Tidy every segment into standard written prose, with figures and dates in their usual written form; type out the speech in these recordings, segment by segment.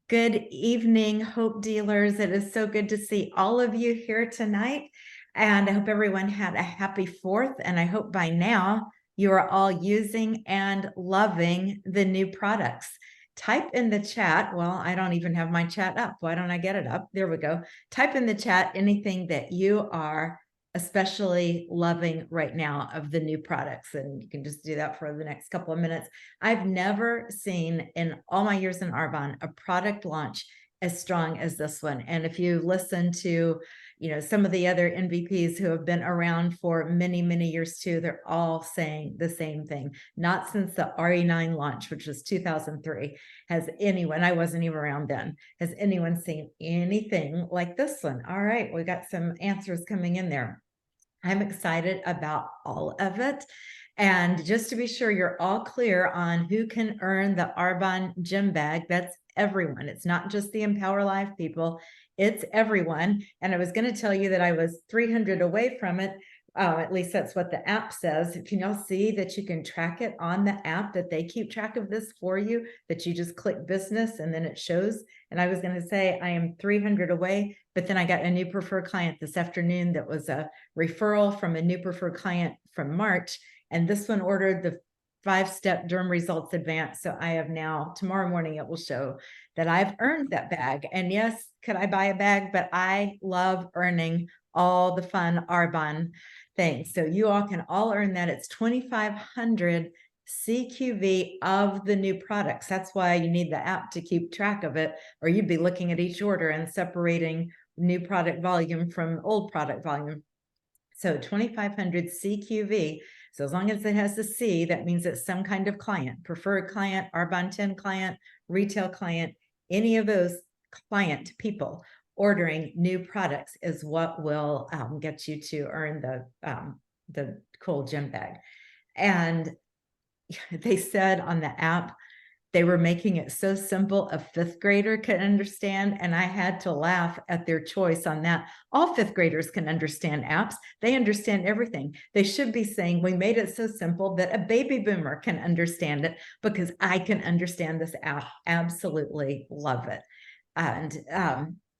Good evening, Hope Dealers. It is so good to see all of you here tonight. And I hope everyone had a happy 4th. And I hope by now you are all using and loving the new products. Type in the chat. Well, I don't even have my chat up. Why don't I get it up? There we go. Type in the chat anything that you are especially loving right now of the new products. And you can just do that for the next couple of minutes. I've never seen in all my years in Arbonne a product launch as strong as this one. And if you listen to, some of the other NVPs who have been around for many, many years too, they're all saying the same thing. Not since the RE9 launch, which was 2003, has anyone, I wasn't even around then, has anyone seen anything like this one? All right, we got some answers coming in there. I'm excited about all of it. And just to be sure you're all clear on who can earn the Arbonne gym bag, that's everyone. It's not just the Empower Life people, it's everyone. And I was going to tell you that I was 300 away from it. At least that's what the app says. Can y'all see that you can track it on the app, that they keep track of this for you, that you just click business and then it shows? And I was going to say I am 300 away, but then I got a new preferred client this afternoon that was a referral from a new preferred client from March. And this one ordered the 5-step derm results advanced. So I have now, tomorrow morning, it will show that I've earned that bag. And yes, could I buy a bag? But I love earning all the fun Arbonne things. So you all can all earn that. It's 2,500 CQV of the new products. That's why you need the app to keep track of it, or you'd be looking at each order and separating new product volume from old product volume. So 2,500 CQV. So as long as it has the C, that means it's some kind of client, preferred client, Arbonne 10 client, retail client, any of those client people ordering new products is what will get you to earn the cool gym bag. And they said on the app, they were making it so simple a 5th grader could understand. And I had to laugh at their choice on that. All 5th graders can understand apps. They understand everything. They should be saying, we made it so simple that a baby boomer can understand it, because I can understand this app. Absolutely love it. And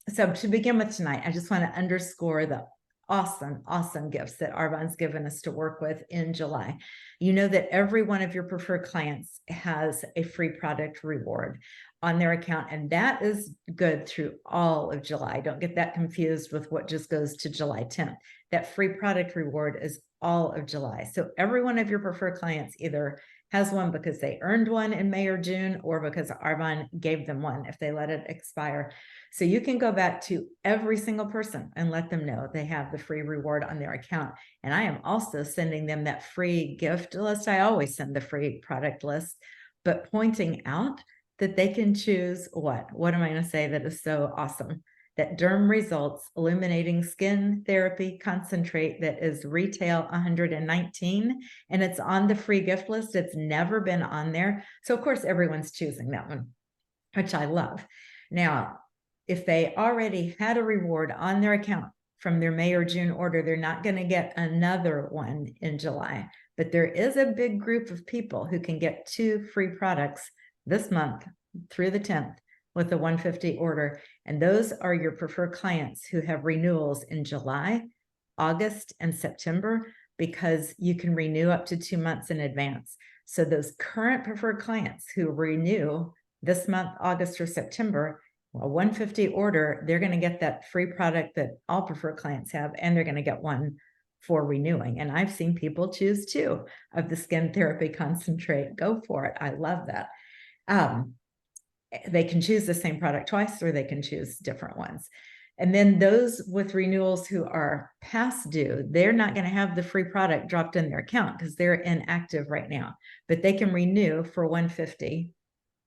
so to begin with tonight, I just want to underscore the awesome gifts that Arbonne's given us to work with in July. You know that every one of your preferred clients has a free product reward on their account, and that is good through all of July. Don't get that confused with what just goes to July 10th. That free product reward is all of July. So every one of your preferred clients either has one because they earned one in May or June, or because Arbonne gave them one if they let it expire. So you can go back to every single person and let them know they have the free reward on their account. And I am also sending them that free gift list. I always send the free product list, but pointing out that they can choose what am I going to say that is so awesome? That Derm Results Illuminating Skin Therapy Concentrate that is retail 119, and it's on the free gift list. It's never been on there. So of course everyone's choosing that one, which I love. Now, if they already had a reward on their account from their May or June order, they're not going to get another one in July. But there is a big group of people who can get 2 free products this month through the 10th with a 150 order. And those are your preferred clients who have renewals in July, August, and September, because you can renew up to 2 months in advance. So those current preferred clients who renew this month, August or September, a 150 order, they're going to get that free product that all preferred clients have, and they're going to get one for renewing. And I've seen people choose 2 of the skin therapy concentrate. Go for it. I love that. They can choose the same product twice, or they can choose different ones. And then those with renewals who are past due, they're not going to have the free product dropped in their account because they're inactive right now, but they can renew for 150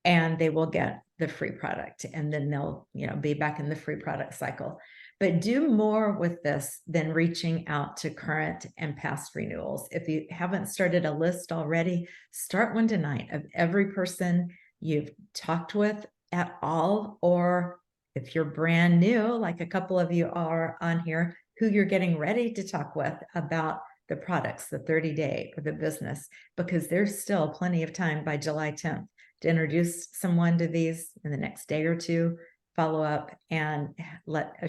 and they will get the free product, and then they'll be back in the free product cycle. But do more with this than reaching out to current and past renewals. If you haven't started a list already, start one tonight of every person you've talked with at all, or if you're brand new, like a couple of you are on here, who you're getting ready to talk with about the products, the 30-day or the business, because there's still plenty of time by July 10th to introduce someone to these in the next day or two, follow up, and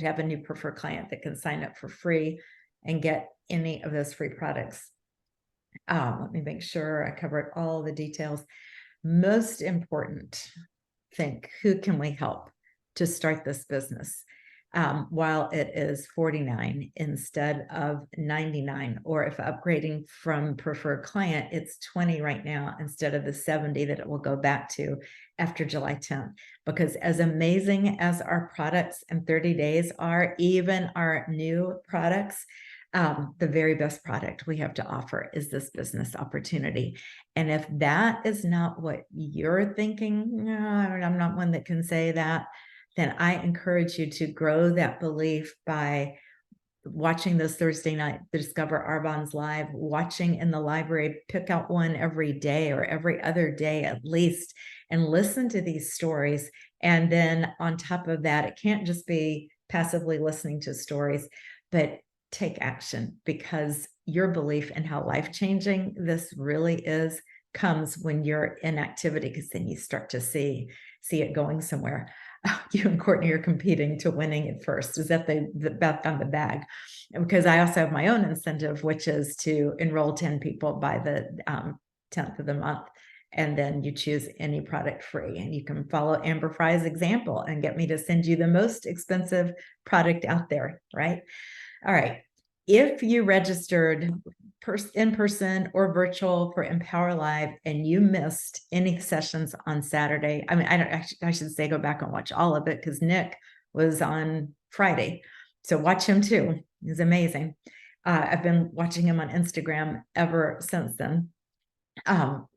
have a new preferred client that can sign up for free and get any of those free products. Let me make sure I covered all the details. Most important, think, who can we help to start this business? While it is $49 instead of $99, or if upgrading from preferred client, it's $20 right now instead of the $70 that it will go back to after July 10th. Because as amazing as our products in 30 days are, even our new products, the very best product we have to offer is this business opportunity. And if that is not what you're thinking, no, I'm not one that can say that, then I encourage you to grow that belief by watching those Thursday night Discover Arbonne's Live, watching in the library, pick out one every day or every other day at least, and listen to these stories. And then on top of that, it can't just be passively listening to stories, but take action, because your belief in how life-changing this really is comes when you're in activity, because then you start to see it going somewhere. You and Courtney are competing to winning it first. Is that the bet on the bag? Because I also have my own incentive, which is to enroll 10 people by the 10th of the month. And then you choose any product free, and you can follow Amber Fry's example and get me to send you the most expensive product out there, right? All right. If you registered in person or virtual for Empower Live and you missed any sessions on Saturday, I mean, I should say go back and watch all of it, because Nick was on Friday. So watch him too. He's amazing. I've been watching him on Instagram ever since then.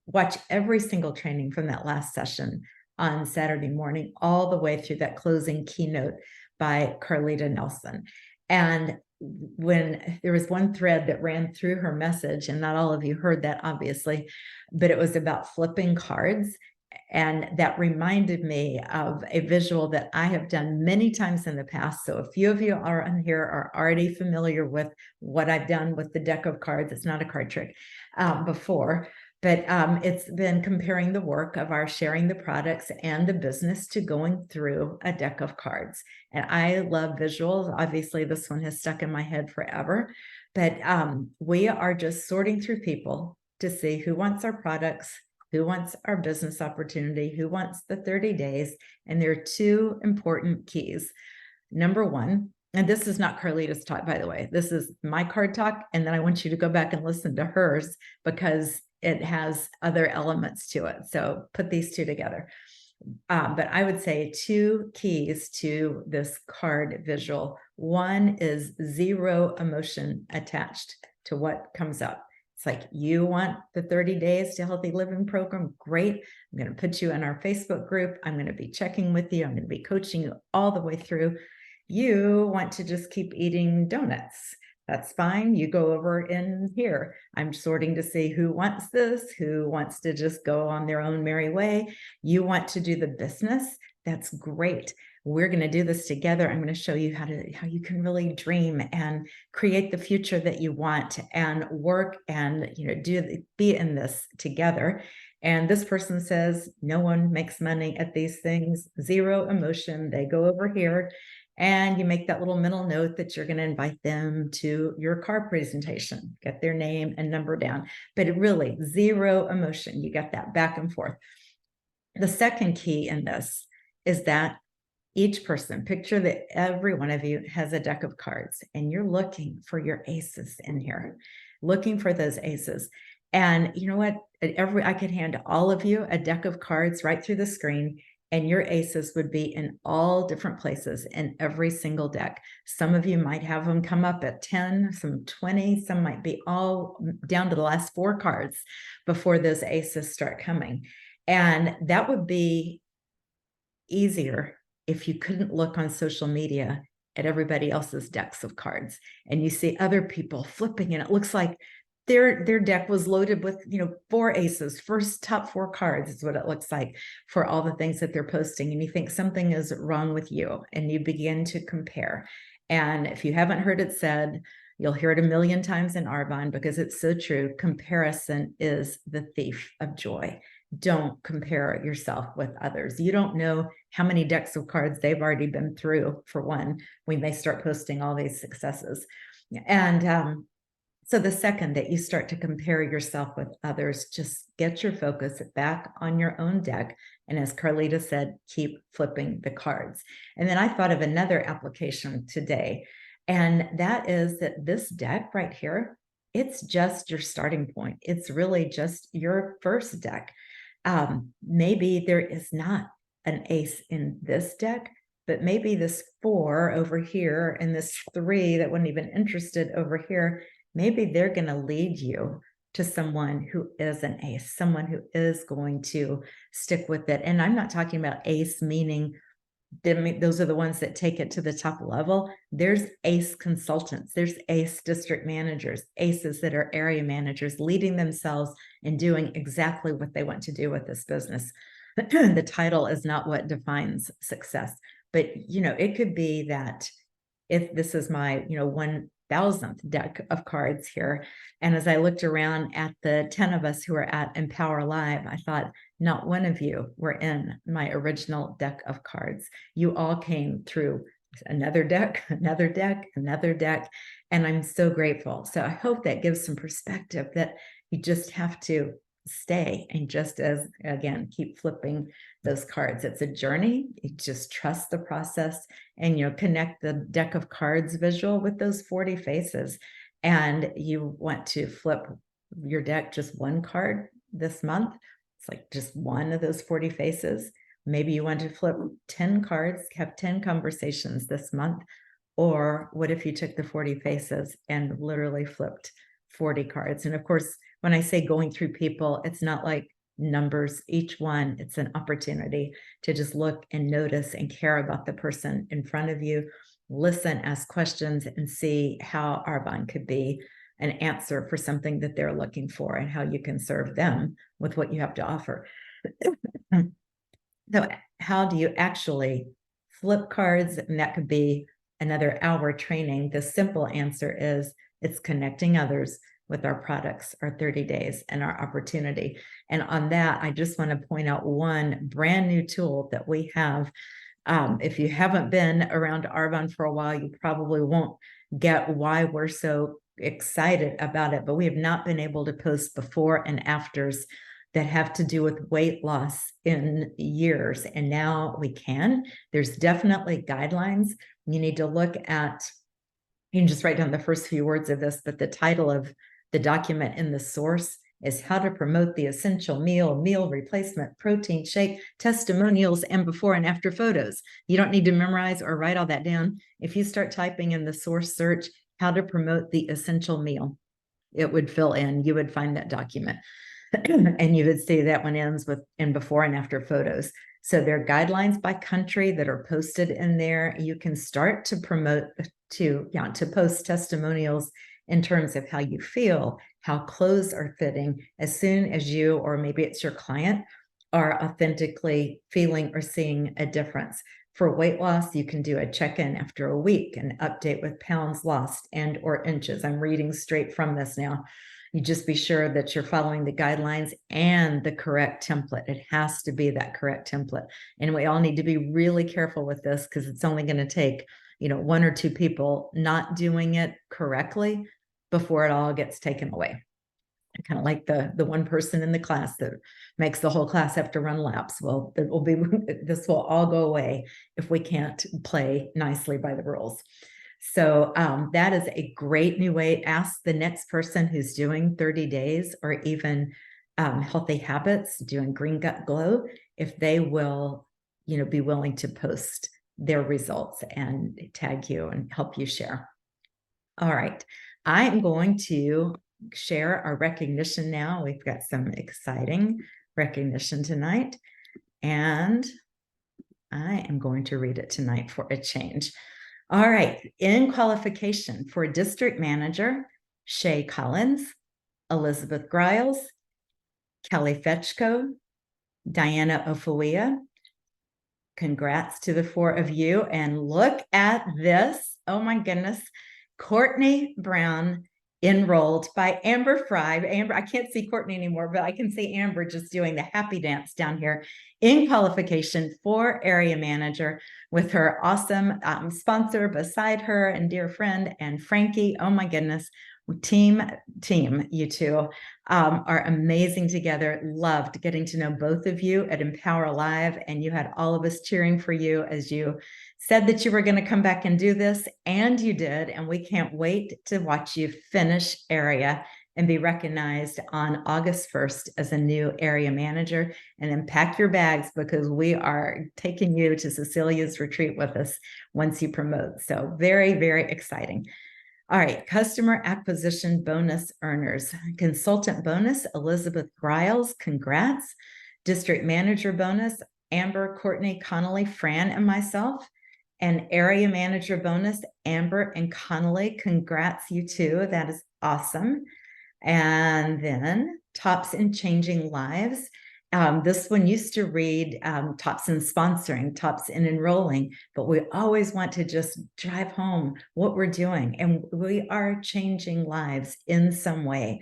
Watch every single training from that last session on Saturday morning, all the way through that closing keynote by Carlita Nelson. And when there was one thread that ran through her message, and not all of you heard that, obviously, but it was about flipping cards. And that reminded me of a visual that I have done many times in the past. So a few of you are on here are already familiar with what I've done with the deck of cards. It's not a card trick before, but it's been comparing the work of our sharing the products and the business to going through a deck of cards. And I love visuals. Obviously, this one has stuck in my head forever, but we are just sorting through people to see who wants our products, who wants our business opportunity, who wants the 30 days. And there are two important keys. Number one, and this is not Carlita's talk, by the way, this is my card talk. And then I want you to go back and listen to hers, because it has other elements to it. So put these two together. But I would say two keys to this card visual. One is zero emotion attached to what comes up. It's like, you want the 30 days to healthy living program? Great. I'm going to put you in our Facebook group. I'm going to be checking with you. I'm going to be coaching you all the way through. You want to just keep eating donuts? That's fine. You go over in here. I'm sorting to see who wants this, who wants to just go on their own merry way. You want to do the business? That's great. We're going to do this together. I'm going to show you how you can really dream and create the future that you want, and work and be in this together. And this person says, no one makes money at these things, zero emotion. They go over here. And you make that little mental note that you're going to invite them to your car presentation, get their name and number down, but it really zero emotion. You get that back and forth. The second key in this is that each person, picture that every one of you has a deck of cards, and you're looking for your aces in here, looking for those aces. And you know what? I could hand all of you a deck of cards right through the screen, and your aces would be in all different places in every single deck. Some of you might have them come up at 10, some 20, some might be all down to the last 4 cards before those aces start coming. And that would be easier if you couldn't look on social media at everybody else's decks of cards and you see other people flipping, and it looks like their deck was loaded with 4 aces, first top 4 cards is what it looks like for all the things that they're posting. And you think something is wrong with you, and you begin to compare. And if you haven't heard it said, you'll hear it a million times in Arbonne, because it's so true. Comparison is the thief of joy. don't compare yourself with others. You don't know how many decks of cards they've already been through, for one, when they start posting all these successes. And so the second that you start to compare yourself with others, just get your focus back on your own deck. And as Carlita said, keep flipping the cards. And then I thought of another application today, and that is that this deck right here, it's just your starting point. It's really just your first deck. Maybe there is not an ace in this deck, but maybe this 4 over here and this 3 that wasn't even interested over here, maybe they're going to lead you to someone who is an ace, someone who is going to stick with it. And I'm not talking about ace meaning those are the ones that take it to the top level. There's ace consultants, there's ace district managers, aces that are area managers leading themselves and doing exactly what they want to do with this business. The title is not what defines success, but it could be that if this is my 1000th deck of cards here, and as I looked around at the 10 of us who are at Empower Live, I thought not one of you were in my original deck of cards. You all came through another deck, another deck, another deck, and I'm so grateful. So I hope that gives some perspective that you just have to stay and just again keep flipping those cards. It's a journey. You just trust the process and connect the deck of cards visual with those 40 faces. And you want to flip your deck just one card this month. It's like just one of those 40 faces. Maybe you want to flip 10 cards, have 10 conversations this month. Or what if you took the 40 faces and literally flipped 40 cards? And of course, when I say going through people, it's not like numbers, each one, it's an opportunity to just look and notice and care about the person in front of you, listen, ask questions, and see how Arbonne could be an answer for something that they're looking for and how you can serve them with what you have to offer. So how do you actually flip cards? And that could be another hour training. The simple answer is it's connecting others with our products, our 30 days, and our opportunity. And on that, I just want to point out one brand new tool that we have. If you haven't been around Arbonne for a while, you probably won't get why we're so excited about it, but we have not been able to post before and afters that have to do with weight loss in years. And now we can. There's definitely guidelines. You need to look at, you can just write down the first few words of this, but the title of the document in the source is How to Promote the Essential Meal Replacement, Protein Shake, Testimonials, and Before and After Photos. You don't need to memorize or write all that down. If you start typing in the source search, How to Promote the Essential Meal, it would fill in, you would find that document. And you would see that one ends with and before and after photos. So there are guidelines by country that are posted in there. You can start to promote, to post testimonials in terms of how you feel, how clothes are fitting, as soon as you, or maybe it's your client, are authentically feeling or seeing a difference. For weight loss, you can do a check-in after a week, an update with pounds lost and or inches. I'm reading straight from this now. You just be sure that you're following the guidelines and the correct template. It has to be that correct template. And we all need to be really careful with this because it's only going to take, one or two people not doing it correctly before it all gets taken away. Kind of like the one person in the class that makes the whole class have to run laps. Well, this will all go away if we can't play nicely by the rules. So that is a great new way. Ask the next person who's doing 30 days or even healthy habits, doing Green Gut Glow, if they will, be willing to post their results and tag you and help you share. All right. I am going to share our recognition now. We've got some exciting recognition tonight, and I am going to read it tonight for a change. All right. In qualification for district manager, Shay Collins, Elizabeth Griles, Kelly Fetchko, Diana Ofuia. Congrats to the 4 of you. And look at this. Oh my goodness. Courtney Brown enrolled by Amber Fry. Amber, I can't see Courtney anymore, but I can see Amber just doing the happy dance down here in qualification for area manager with her awesome sponsor beside her and dear friend and Frankie. Oh my goodness. Team, you two are amazing together. Loved getting to know both of you at Empower Live, and you had all of us cheering for you as you said that you were going to come back and do this, and you did, and we can't wait to watch you finish area and be recognized on August 1st as a new area manager. And then pack your bags, because we are taking you to Cecilia's retreat with us once you promote. So very, very exciting. All right, customer acquisition bonus earners. Consultant bonus, Elizabeth Griles, congrats. District manager bonus, Amber, Courtney, Connolly, Fran, and myself. And area manager bonus, Amber and Connolly, congrats you too. That is awesome. And then tops in changing lives. This one used to read tops in sponsoring, tops in enrolling, but we always want to just drive home what we're doing. And we are changing lives in some way.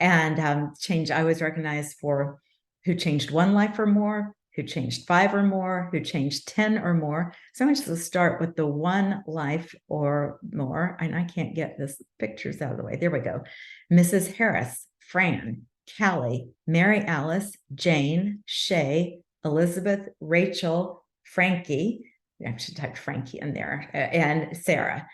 And change, I was recognized for who changed one life or more, who changed 5 or more, who changed 10 or more. So I'm just going to start with the 1 life or more. And I can't get this pictures out of the way. There we go. Mrs. Harris, Fran, Callie, Mary Alice, Jane, Shay, Elizabeth, Rachel, Frankie. I should type Frankie in there, and Sarah.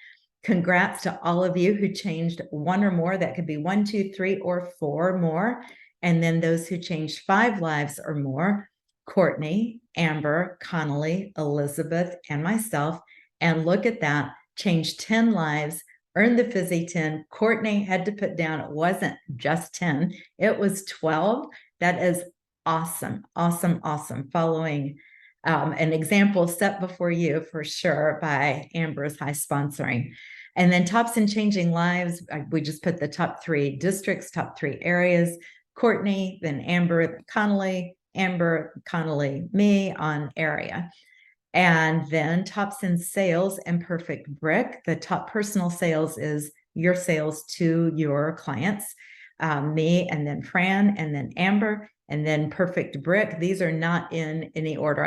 Congrats to all of you who changed 1 or more. That could be 1, 2, 3, or 4 more. And then those who changed 5 lives or more, Courtney, Amber, Connolly, Elizabeth, and myself. And look at that, changed 10 lives, earned the Fizzy 10. Courtney had to put down, it wasn't just 10, it was 12. That is awesome, awesome, awesome. Following an example set before you for sure by Amber's high sponsoring. And then tops in changing lives, we just put the top 3 districts, top 3 areas, Courtney, then Amber, Connolly, Amber, Connolly, me on area. And then tops in sales and perfect brick. The top personal sales is your sales to your clients, me, and then Fran, and then Amber, and then perfect brick. These are not in any order.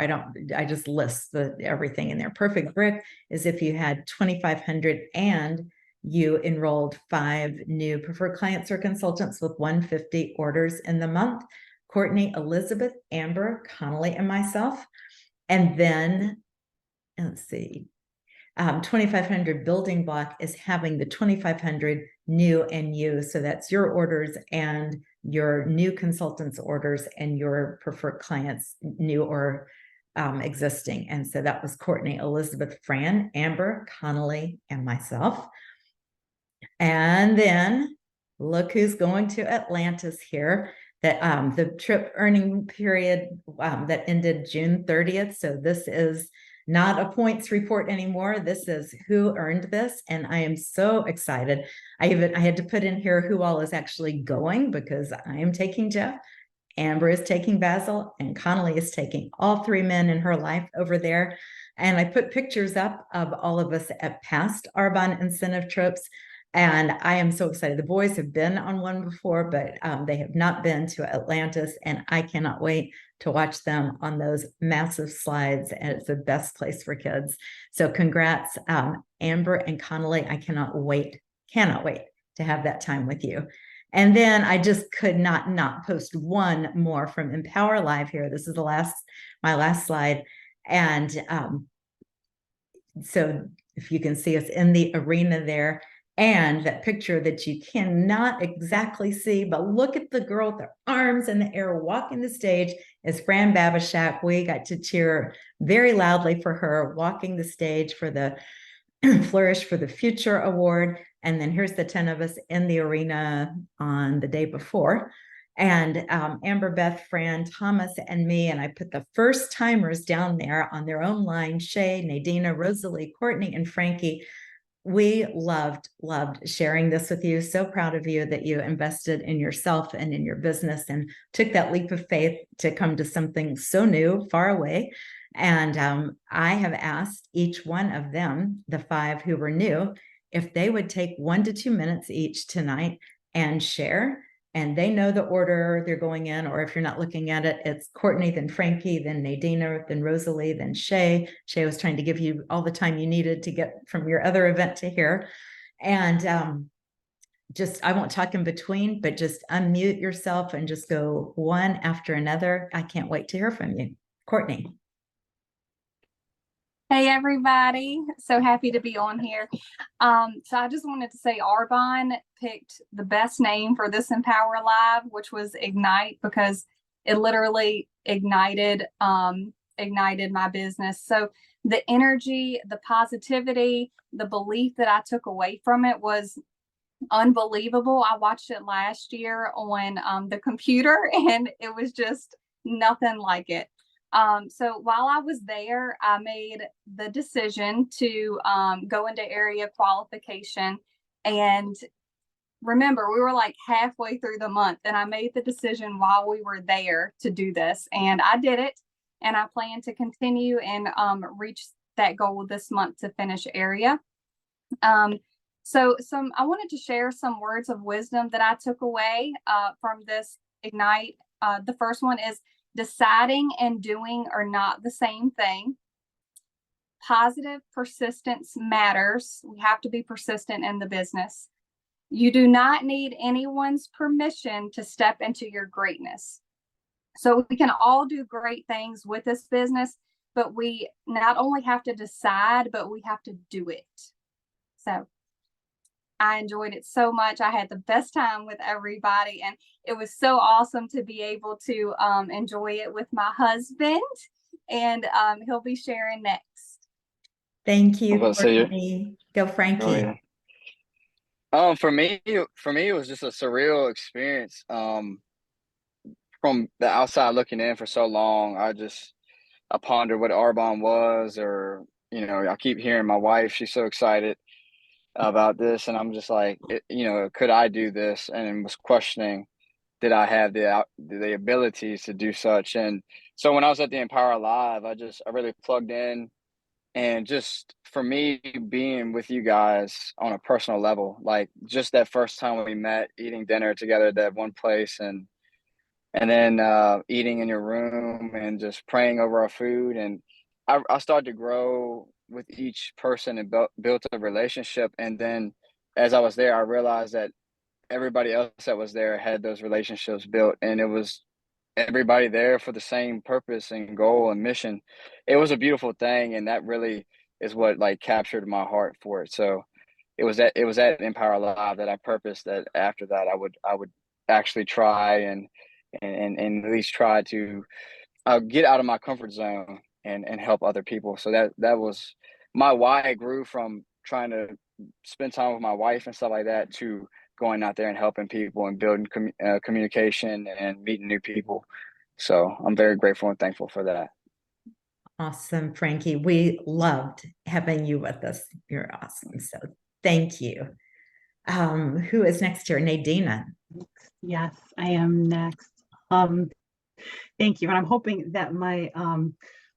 I just list everything in there. Perfect brick is if you had 2,500 and you enrolled 5 new preferred clients or consultants with 150 orders in the month. Courtney, Elizabeth, Amber, Connolly, and myself. And then, let's see, 2,500 building block is having the 2,500 new and you. So that's your orders and your new consultants orders and your preferred clients, new or existing. And so that was Courtney, Elizabeth, Fran, Amber, Connolly, and myself. And then look who's going to Atlantis here. That the trip earning period that ended June 30th. So this is not a points report anymore. This is who earned this. And I am so excited. I had to put in here who all is actually going, because I am taking Jeff, Amber is taking Basil, and Connolly is taking all 3 men in her life over there. And I put pictures up of all of us at past Arbonne incentive trips. And I am so excited. The boys have been on one before, but they have not been to Atlantis. And I cannot wait to watch them on those massive slides. And it's the best place for kids. So congrats, Amber and Connolly. I cannot wait to have that time with you. And then I just could not post one more from Empower Live here. This is my last slide. And so if you can see us in the arena there, and that picture that you cannot exactly see, but look at the girl with her arms in the air walking the stage is Fran Babishak. We got to cheer very loudly for her walking the stage for the Flourish for the Future Award. And then here's the 10 of us in the arena on the day before. And Amber, Beth, Fran, Thomas, and me. And I put the first timers down there on their own line, Shay, Nadina, Rosalie, Courtney, and Frankie. We loved sharing this with you. So proud of you that you invested in yourself and in your business and took that leap of faith to come to something so new, far away. And I have asked each one of them, the 5 who were new, if they would take 1 to 2 minutes each tonight and share, and they know the order they're going in, or if you're not looking at it, it's Courtney, then Frankie, then Nadina, then Rosalie, then Shay. Shay was trying to give you all the time you needed to get from your other event to here. And just, I won't talk in between, but just unmute yourself and just go one after another. I can't wait to hear from you. Courtney. Hey everybody, so happy to be on here. So I just wanted to say Arbonne picked the best name for this Empower Live, which was Ignite, because it literally ignited my business. So the energy, the positivity, the belief that I took away from it was unbelievable. I watched it last year on the computer, and it was just nothing like it. So while I was there, I made the decision to go into area qualification. And remember, we were like halfway through the month, and I made the decision while we were there to do this. And I did it. And I plan to continue and reach that goal this month to finish area. So I wanted to share some words of wisdom that I took away from this Ignite. The first one is, deciding and doing are not the same thing. Positive persistence matters. We have to be persistent in the business. You do not need anyone's permission to step into your greatness. So we can all do great things with this business, but we not only have to decide, but we have to do it. So I enjoyed it so much. I had the best time with everybody, and it was so awesome to be able to enjoy it with my husband, and he'll be sharing next. Thank you, Courtney. Go, Frankie. Oh, yeah. For me, it was just a surreal experience. From the outside looking in for so long, I pondered what Arbonne was, or I keep hearing my wife; she's so excited about this, and I'm just like, could I do this? And was questioning, did I have the abilities to do such? And so when I was at the Empower Live, I really plugged in, and just for me, being with you guys on a personal level, like just that first time we met, eating dinner together at that one place, and then eating in your room and just praying over our food, and I started to grow with each person and built a relationship. And then as I was there, I realized that everybody else that was there had those relationships built, and it was everybody there for the same purpose and goal and mission. It was a beautiful thing, and that really is what like captured my heart for it. So it was at Empower Live that I purposed that after that I would actually try and at least try to get out of my comfort zone and help other people. So that was my why. It grew from trying to spend time with my wife and stuff like that to going out there and helping people and building communication and meeting new people. So I'm very grateful and thankful for that. Awesome, Frankie. We loved having you with us. You're awesome. So thank you. Who is next here? Nadina. Yes, I am next. Thank you. And I'm hoping that my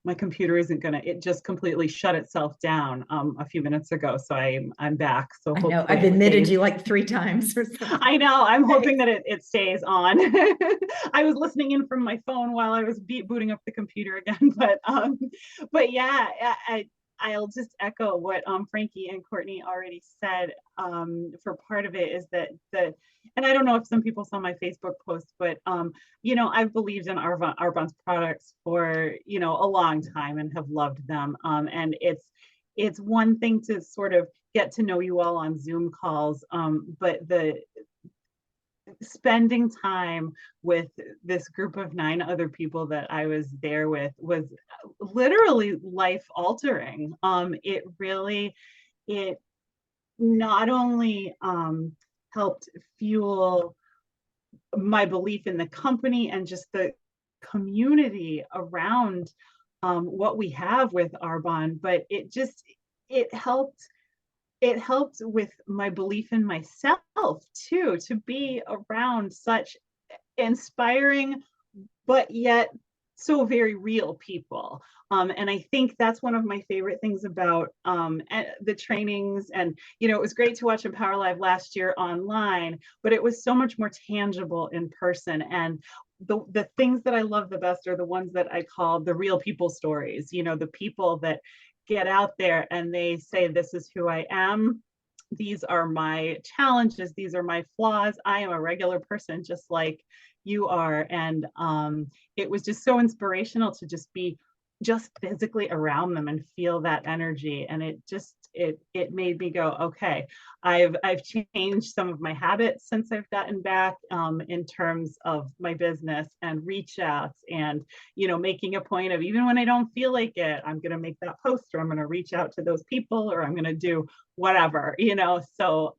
my computer isn't gonna, it just completely shut itself down a few minutes ago. So I'm back. So I know I've admitted you like 3 times or something. I know. I'm hoping that it stays on. I was listening in from my phone while I was booting up the computer again, but yeah, I'll just echo what Frankie and Courtney already said. For part of it is that and I don't know if some people saw my Facebook post, but I've believed in Arbonne's products for a long time and have loved them. And it's one thing to sort of get to know you all on Zoom calls, but the spending time with this group of 9 other people that I was there with was literally life altering. It not only helped fuel my belief in the company and just the community around what we have with Arbonne, but it helped with my belief in myself too, to be around such inspiring but yet so very real people. And I think that's one of my favorite things about the trainings. And, you know, it was great to watch Empower Live last year online, but it was so much more tangible in person. And the things that I love the best are the ones that I call the real people stories, you know, the people that get out there and they say, this is who I am. These are my challenges. These are my flaws. I am a regular person, just like you are. And it was just so inspirational to just be just physically around them and feel that energy. And it made me go, okay, I've changed some of my habits since I've gotten back, in terms of my business and reach outs, and, you know, making a point of, even when I don't feel like it, I'm going to make that post, or I'm going to reach out to those people, or I'm going to do whatever, you know. So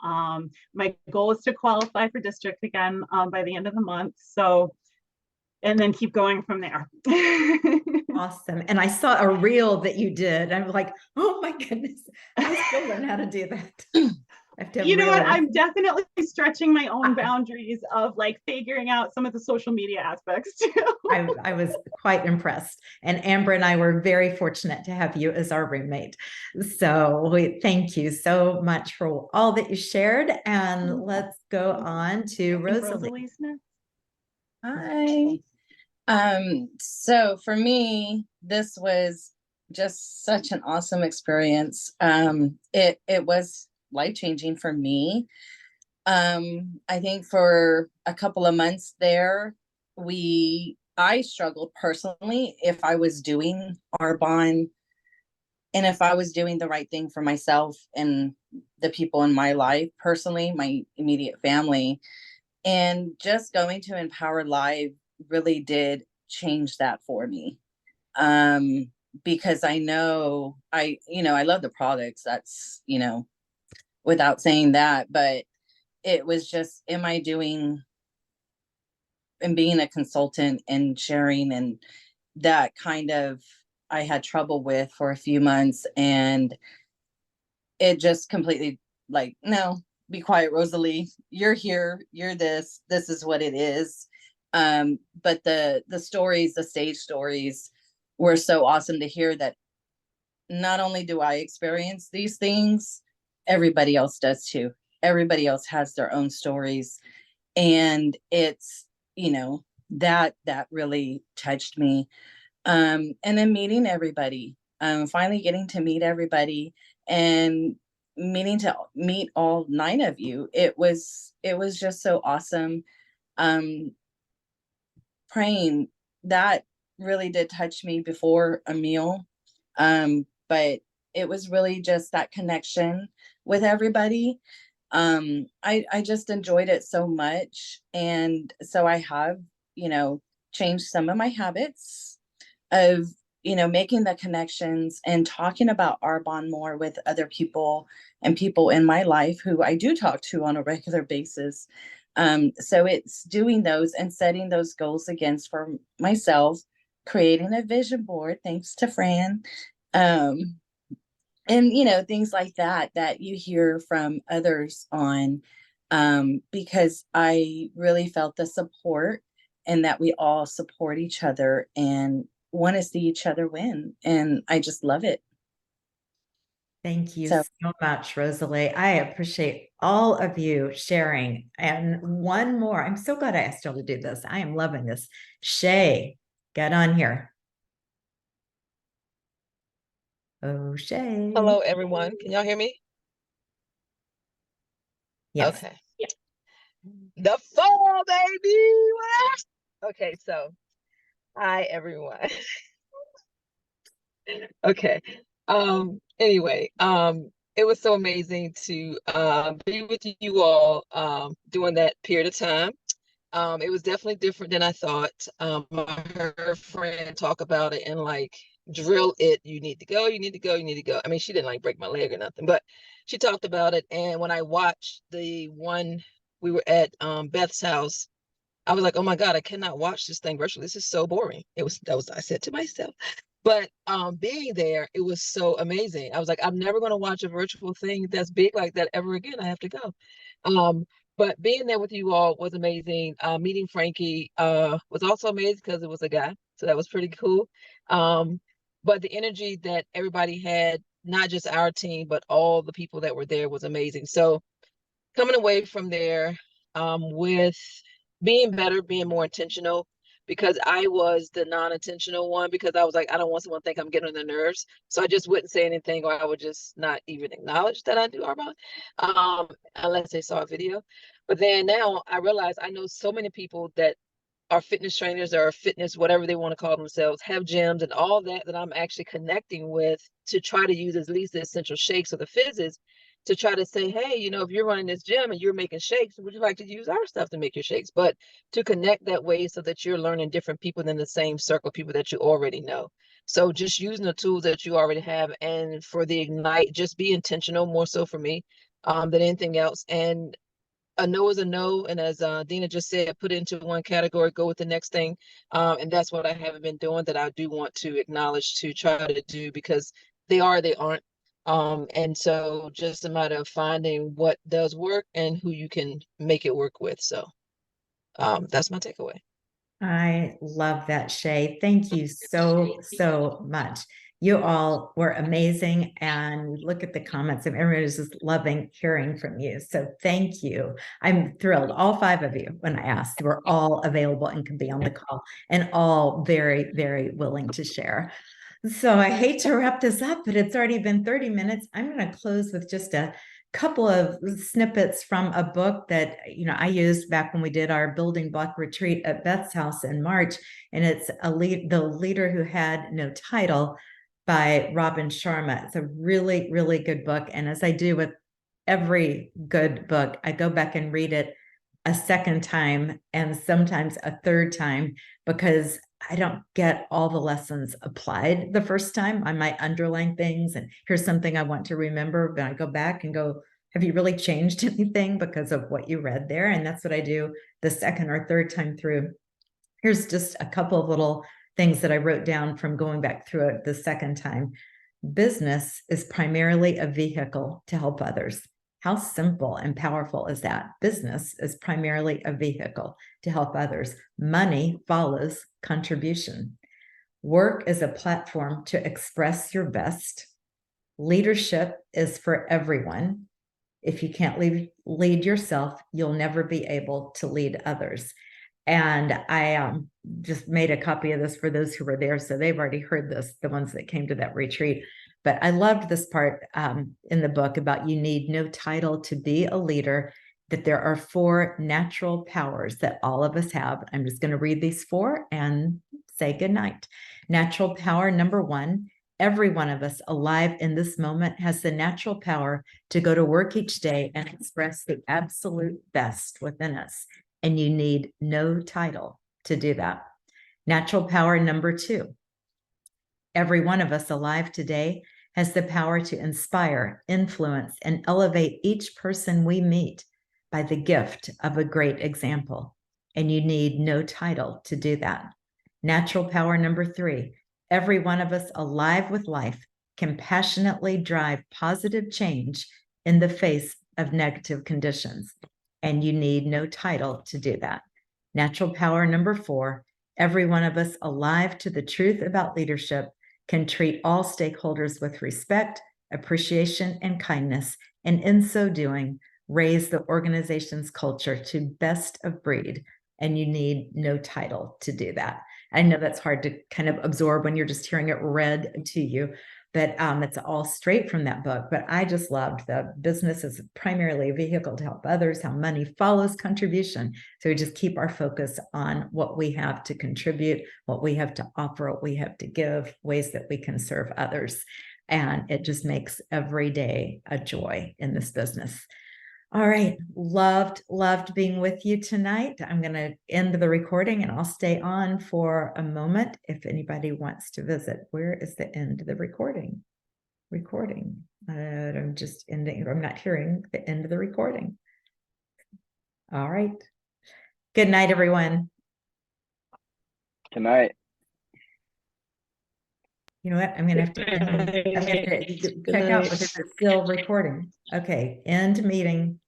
my goal is to qualify for district again by the end of the month. So, and then keep going from there. Awesome. And I saw a reel that you did. I'm like, oh my goodness, I still learn how to do that. I have to have You know what? reels. I'm definitely stretching my own boundaries of like figuring out some of the social media aspects too. I was quite impressed. And Amber and I were very fortunate to have you as our roommate. So we thank you so much for all that you shared. And let's go on to Rosalie. Rosalie's next. Hi. So for me, this was just such an awesome experience. It was life-changing for me. I think for a couple of months there, I struggled personally if I was doing Arbonne and if I was doing the right thing for myself and the people in my life, personally, my immediate family. And just going to Empower Live really did change that for me. Because I know I love the products. That's, without saying that, but it was just, am I doing and being a consultant and sharing, and that kind of, I had trouble with for a few months, and it just completely like, no, be quiet, Rosalie, you're here, you're this is what it is. But the stories, the stage stories were so awesome to hear, that not only do I experience these things, everybody else does too. Everybody else has their own stories. And it's, that really touched me. And then meeting everybody, finally getting to meet everybody, and meet all 9 of you. It was just so awesome. Praying, that really did touch me before a meal. But it was really just that connection with everybody. I just enjoyed it so much. And so I have, changed some of my habits of, making the connections and talking about Arbonne more with other people and people in my life who I do talk to on a regular basis. So it's doing those and setting those goals again for myself, creating a vision board, thanks to Fran. And, things like that you hear from others on, because I really felt the support, and that we all support each other and want to see each other win. And I just love it. Thank you so much, Rosalie. I appreciate all of you sharing. And one more, I'm so glad I asked y'all to do this. I am loving this. Shay, get on here. Oh, Shay. Hello, everyone. Can y'all hear me? Yes. Okay. Yeah. The fall, baby. Okay, so hi, everyone. Okay. Anyway, it was so amazing to be with you all during that period of time. It was definitely different than I thought. I heard a friend talk about it and like drill it. You need to go, you need to go, you need to go. I mean, she didn't like break my leg or nothing, but she talked about it. And when I watched the one, we were at Beth's house, I was like, oh my God, I cannot watch this thing virtually. This is so boring. That was I said to myself. But being there, it was so amazing. I was like, I'm never going to watch a virtual thing that's big like that ever again. I have to go. But being there with you all was amazing. Meeting Frankie was also amazing because it was a guy. So that was pretty cool. But the energy that everybody had, not just our team, but all the people that were there, was amazing. So coming away from there with being better, being more intentional, because I was the non-intentional one, because I was like, I don't want someone to think I'm getting on their nerves. So I just wouldn't say anything, or I would just not even acknowledge that I do Arbonne, unless they saw a video. But then now I realize I know so many people that are fitness trainers or fitness, whatever they want to call themselves, have gyms and all that, that I'm actually connecting with to try to use at least the essential shakes or the fizzes to try to say, hey, you know, if you're running this gym and you're making shakes, would you like to use our stuff to make your shakes? But to connect that way so that you're learning different people than the same circle of people that you already know. So just using the tools that you already have. And for the Ignite, just be intentional, more so for me than anything else. And a no is a no. And as Dina just said, put it into one category, go with the next thing. And that's what I haven't been doing, that I do want to acknowledge, to try to do, because they aren't. And so just a matter of finding what does work and who you can make it work with. So that's my takeaway. I love that, Shay. Thank you so much. You all were amazing. And look at the comments, and everybody was just loving hearing from you. So thank you. I'm thrilled. All 5 of you, when I asked, were all available and could be on the call, and all very, very willing to share. So I hate to wrap this up, but it's already been 30 minutes. I'm going to close with just a couple of snippets from a book that, you know, I used back when we did our building block retreat at Beth's house in March. And it's The Leader Who Had No Title by Robin Sharma. It's a really, really good book. And as I do with every good book, I go back and read it a second time and sometimes a third time, because I don't get all the lessons applied the first time. I might underline things, and here's something I want to remember, but I go back and go, have you really changed anything because of what you read there? And that's what I do the second or third time through. Here's just a couple of little things that I wrote down from going back through it the second time. Business is primarily a vehicle to help others. How simple and powerful is that? Business is primarily a vehicle to help others. Money follows contribution. Work is a platform to express your best. Leadership is for everyone. If you can't lead yourself, you'll never be able to lead others. And I just made a copy of this for those who were there, so they've already heard this, the ones that came to that retreat. But I loved this part in the book about you need no title to be a leader, that there are 4 natural powers that all of us have. I'm just going to read these 4 and say goodnight. Natural power number 1, every one of us alive in this moment has the natural power to go to work each day and express the absolute best within us. And you need no title to do that. Natural power number 2, every one of us alive today has the power to inspire, influence, and elevate each person we meet by the gift of a great example. And you need no title to do that. Natural power number 3, every one of us alive with life can passionately drive positive change in the face of negative conditions. And you need no title to do that. Natural power number 4, every one of us alive to the truth about leadership can treat all stakeholders with respect, appreciation, and kindness, and in so doing, raise the organization's culture to best of breed. And you need no title to do that. I know that's hard to kind of absorb when you're just hearing it read to you, but it's all straight from that book. But I just loved the business is primarily a vehicle to help others, how money follows contribution. So we just keep our focus on what we have to contribute, what we have to offer, what we have to give, ways that we can serve others. And it just makes every day a joy in this business. All right. Loved being with you tonight. I'm going to end the recording, and I'll stay on for a moment if anybody wants to visit. Where is the end of the recording? I'm just ending. I'm not hearing the end of the recording. All right. Good night, everyone. Good night. You know what? I'm going to have to check out because it's still recording. Okay. End meeting.